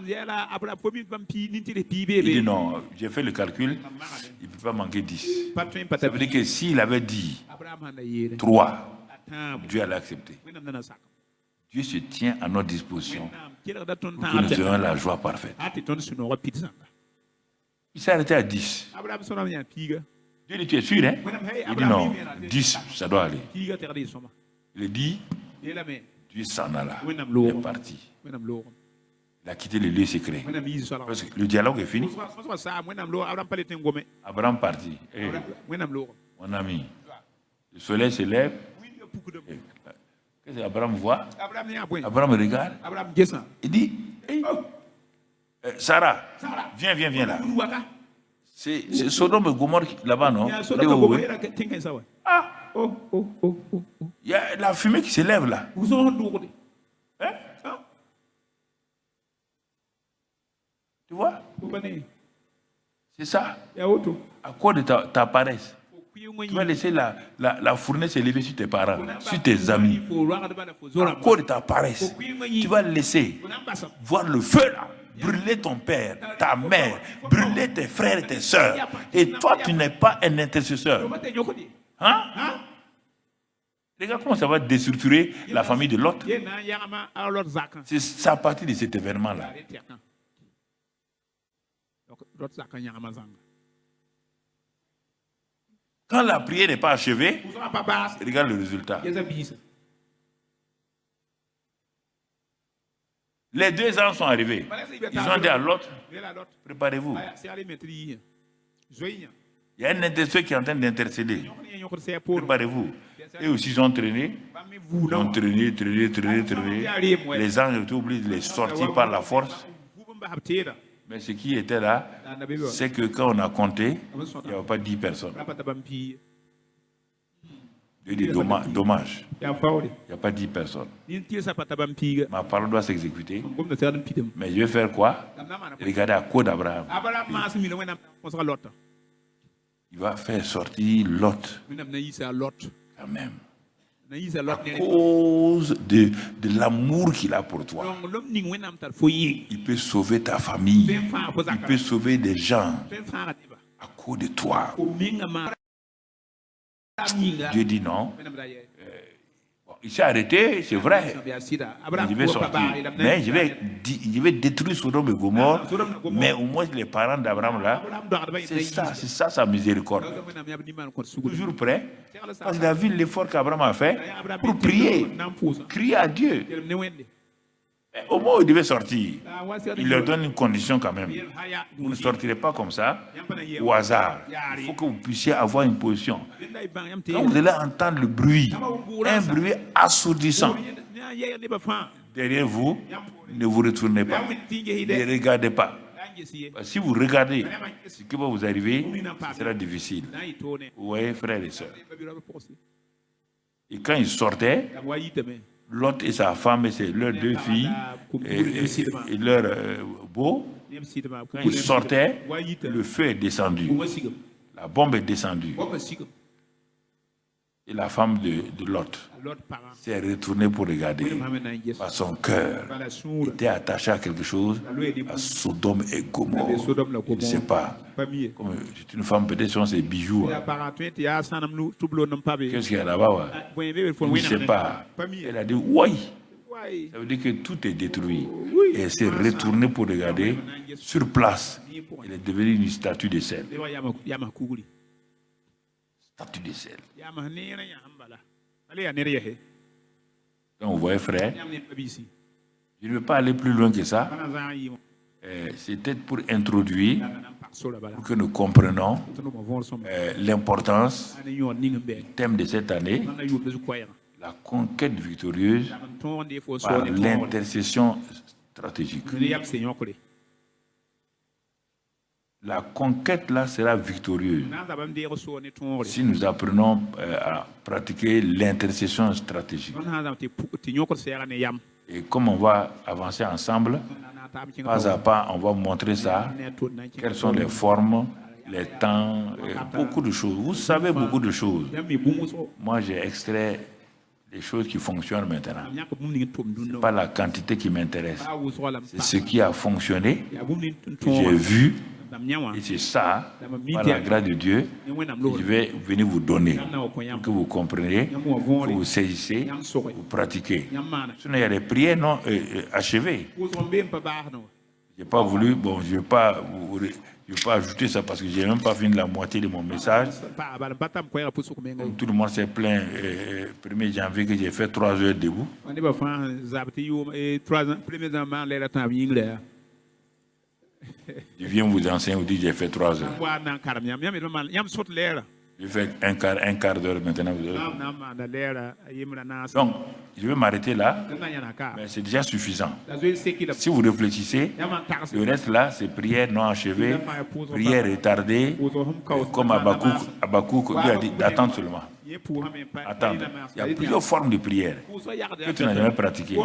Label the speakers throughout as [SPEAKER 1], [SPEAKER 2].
[SPEAKER 1] Il dit non, j'ai fait le calcul, il ne peut pas manquer 10. Ça veut dire que s'il avait dit 3, Dieu allait accepter. Dieu se tient à notre disposition pour que nous ayons la joie parfaite. Il s'est arrêté à 10. Dieu dit, tu es sûr, hein? Il dit non, 10, ça doit aller. Il dit, Dieu s'en alla. Il est parti. Il a quitté le lieu secret. Parce que le dialogue est fini. Abraham parti. Hey, mon ami, le soleil se lève. Qu'est-ce qu'Abraham voit? Abraham regarde. Il dit, hey, Sarah, viens là. C'est Sodome et Gomorrhe là-bas, non? Ah! Il y a la fumée qui s'élève là. Hein? Tu vois? C'est ça. À cause de ta paresse. Tu vas laisser la fournaise s'élever sur tes parents, sur tes amis. À cause de ta paresse. Tu vas laisser voir le feu là. Brûler ton père, ta mère, brûler tes frères et tes sœurs. Et toi, tu n'es pas un intercesseur. Hein? Regarde comment ça va déstructurer la famille de l'autre. C'est à partir de cet événement-là. Quand la prière n'est pas achevée, regarde le résultat. Les 2 ans sont arrivés. Ils ont dit à l'autre, préparez-vous. Il y a un intercesseur qui est en train d'intercéder. Préparez-vous. Et aussi, ils ont traîné. Ils ont traîné. Les anges ont oublié de les sortir par la force. Mais ce qui était là, c'est que quand on a compté, il n'y avait pas 10 personnes. Il y a des dommages. Il n'y a pas 10 personnes. Ma parole doit s'exécuter. Mais je vais faire quoi? Regardez à cause d'Abraham. Il va faire sortir Lot. Quand même. À cause de l'amour qu'il a pour toi. Il peut sauver ta famille. Il peut sauver des gens. À cause de toi. Dieu dit non. Il s'est arrêté, c'est vrai. Je vais sortir. Mais je vais détruire Sodome et Gomorrhe. Mais au moins les parents d'Abraham là, c'est ça sa miséricorde. Toujours prêt. Parce qu'il a vu l'effort qu'Abraham a fait pour prier. Crier à Dieu. Au moment où il devait sortir, il leur donne une condition quand même. Vous ne sortirez pas comme ça, au hasard. Il faut que vous puissiez avoir une position. Quand vous allez entendre le bruit, un bruit assourdissant, derrière vous, ne vous retournez pas. Ne regardez pas. Si vous regardez, ce qui va vous arriver, ce sera difficile. Vous voyez, frères et sœurs. Et quand ils sortaient, Lot et sa femme et leurs 2 filles et leur beau, quand ils sortaient, le feu est descendu. La bombe est descendue. Et la femme de Lot s'est retournée pour regarder. Par son cœur était attaché à quelque chose, à Sodome et Gomorrhe. Je ne sais pas. Comme c'est une femme, peut-être sur ses bijoux. Qu'est-ce qu'il y a là-bas? Je ne sais pas. Elle a dit oui. Ça veut dire que tout est détruit. Et elle s'est retournée pour regarder. Sur place, elle est devenue une statue de sel. Statue de sel. Donc, vous voyez, frère, je ne veux pas aller plus loin que ça. C'est peut-être pour introduire, pour que nous comprenions l'importance du thème de cette année, la conquête victorieuse par l'intercession stratégique. La conquête là sera victorieuse si nous apprenons à pratiquer l'intercession stratégique. Et comme on va avancer ensemble, pas à pas, on va montrer ça, quelles sont les formes, les temps, beaucoup de choses. Vous savez beaucoup de choses. Moi, j'ai extrait les choses qui fonctionnent maintenant. Ce n'est pas la quantité qui m'intéresse. C'est ce qui a fonctionné, que j'ai vu. Et c'est ça, par la grâce de Dieu, que je vais venir vous donner, pour que vous compreniez, que vous saisissez, vous pratiquez. Sinon, il y a des prières non achevées. Je n'ai pas voulu, bon, je ne vais pas ajouter ça parce que je n'ai même pas fini la moitié de mon message. Comme tout le monde s'est plaint, 1er janvier, que j'ai fait 3 heures debout. Je viens vous enseigner, vous dites que j'ai fait 3 heures. Je fais un quart d'heure maintenant. Donc, je vais m'arrêter là, mais c'est déjà suffisant. Si vous réfléchissez, le reste là, c'est prière non achevée, prière retardée, comme Habakkuk lui a dit d'attendre seulement. Attendre. Il y a plusieurs formes de prière que tu n'as jamais pratiquées.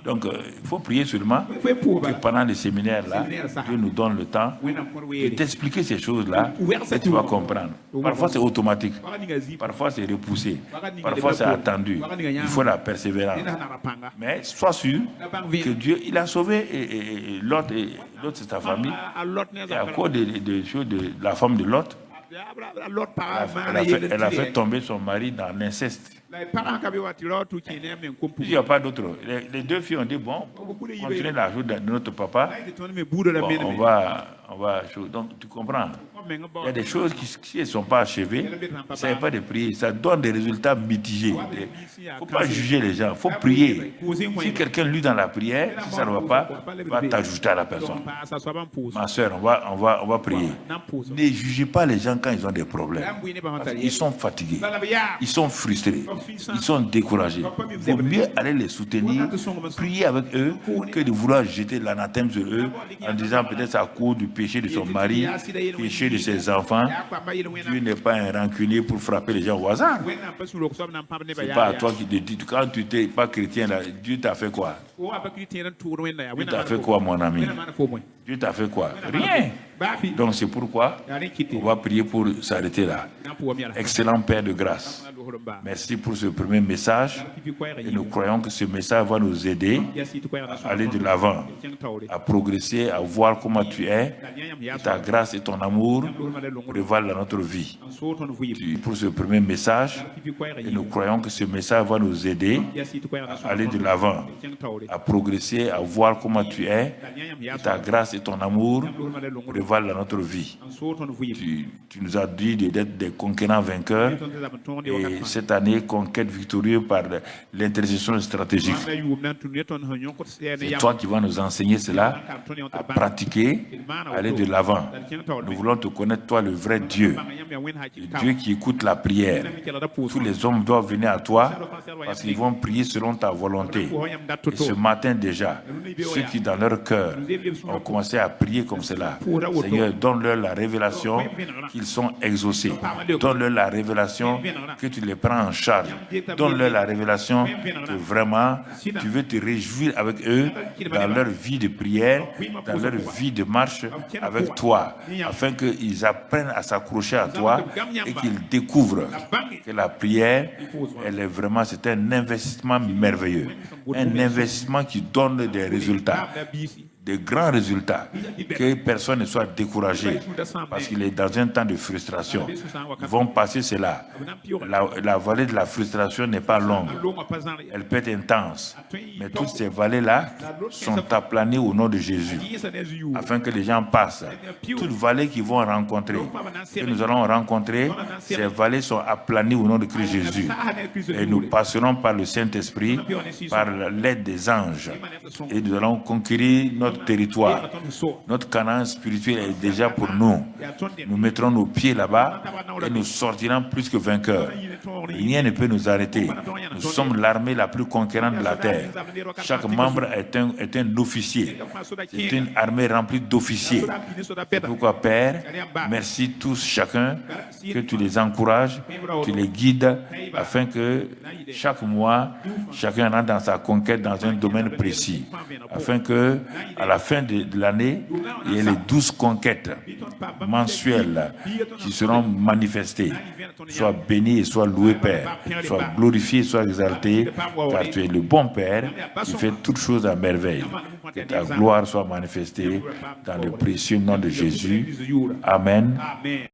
[SPEAKER 1] Donc, il faut prier seulement que pendant les séminaires là, Dieu nous donne le temps de t'expliquer ces choses-là et tu vas comprendre. Parfois, c'est automatique. Parfois, c'est repoussé. Parfois, c'est attendu. Il faut la persévérance. Mais sois sûr que Dieu, il a sauvé Lot, et Lot, c'est sa famille. Et à cause des choses de la femme de Lot, elle a fait tomber son mari dans l'inceste. Il n'y a pas d'autre. Les 2 filles ont dit, bon, continuez la joue de notre papa. Bon, on va. Donc, tu comprends. Il y a des choses qui, si elles ne sont pas achevées, ça n'est pas de prier. Ça donne des résultats mitigés. Il ne faut pas juger les gens. Il faut prier. Si quelqu'un lit dans la prière, si ça ne va pas, va t'ajouter à la personne. Ma soeur, on va prier. Ne jugez pas les gens quand ils ont des problèmes. Ils sont fatigués. Ils sont frustrés. Ils sont découragés. Il vaut mieux aller les soutenir, prier avec eux, que de vouloir jeter l'anathème sur eux en disant peut-être à cause du péché de son mari, péché de ses enfants. Dieu n'est pas un rancunier pour frapper les gens au hasard. Ce n'est pas à toi qui te dit. Quand tu n'es pas chrétien, là, Dieu t'a fait quoi? Dieu t'a fait quoi, mon ami? Dieu t'a fait quoi? Rien. Donc c'est pourquoi on va prier pour s'arrêter là. Excellent Père de grâce. Merci pour ce premier message. Et nous croyons que ce message va nous aider à aller de l'avant, à progresser, à voir comment tu es, et ta grâce et ton amour prévalent dans notre vie. Pour ce premier message, et nous croyons que ce message va nous aider à aller de l'avant, à progresser, à voir comment tu es, et ta grâce et ton amour prévalent dans notre vie. Tu nous as dit d'être des conquérants vainqueurs, et cette année, conquête victorieuse par l'intercession stratégique. C'est toi qui vas nous enseigner cela, à pratiquer, à aller de l'avant. Nous voulons te connaître, toi, le vrai Dieu, le Dieu qui écoute la prière. Tous les hommes doivent venir à toi parce qu'ils vont prier selon ta volonté. Et ce matin déjà, ceux qui dans leur cœur ont commencé à prier comme cela, Seigneur, donne-leur la révélation qu'ils sont exaucés. Donne-leur la révélation que tu les prends en charge. Donne-leur la révélation que vraiment tu veux te réjouir avec eux dans leur vie de prière, dans leur vie de marche avec toi, afin qu'ils apprennent à s'accrocher à toi et qu'ils découvrent que la prière, c'est un investissement merveilleux, un investissement qui donne des résultats, de grands résultats, que personne ne soit découragé parce qu'il est dans un temps de frustration. Ils vont passer cela. La vallée de la frustration n'est pas longue, elle peut être intense, mais toutes ces vallées-là sont aplanées au nom de Jésus, afin que les gens passent. Toutes vallées qu'ils vont rencontrer, que nous allons rencontrer, ces vallées sont aplanies au nom de Christ Jésus, et nous passerons par le Saint-Esprit, par l'aide des anges, et nous allons conquérir notre territoire. Notre Canaan spirituel est déjà pour nous. Nous mettrons nos pieds là-bas et nous sortirons plus que vainqueurs. Rien ne peut nous arrêter. Nous sommes l'armée la plus conquérante de la terre. Chaque membre est un officier. C'est une armée remplie d'officiers. C'est pourquoi, Père, merci tous, chacun, que tu les encourages, tu les guides, afin que chaque mois, chacun rentre dans sa conquête dans un domaine précis, afin que à la fin de l'année, il y a les 12 conquêtes mensuelles qui seront manifestées. Sois béni et sois loué, Père. Sois glorifié, sois exalté, car tu es le bon Père qui fait toutes choses à merveille. Que ta gloire soit manifestée dans le précieux nom de Jésus. Amen.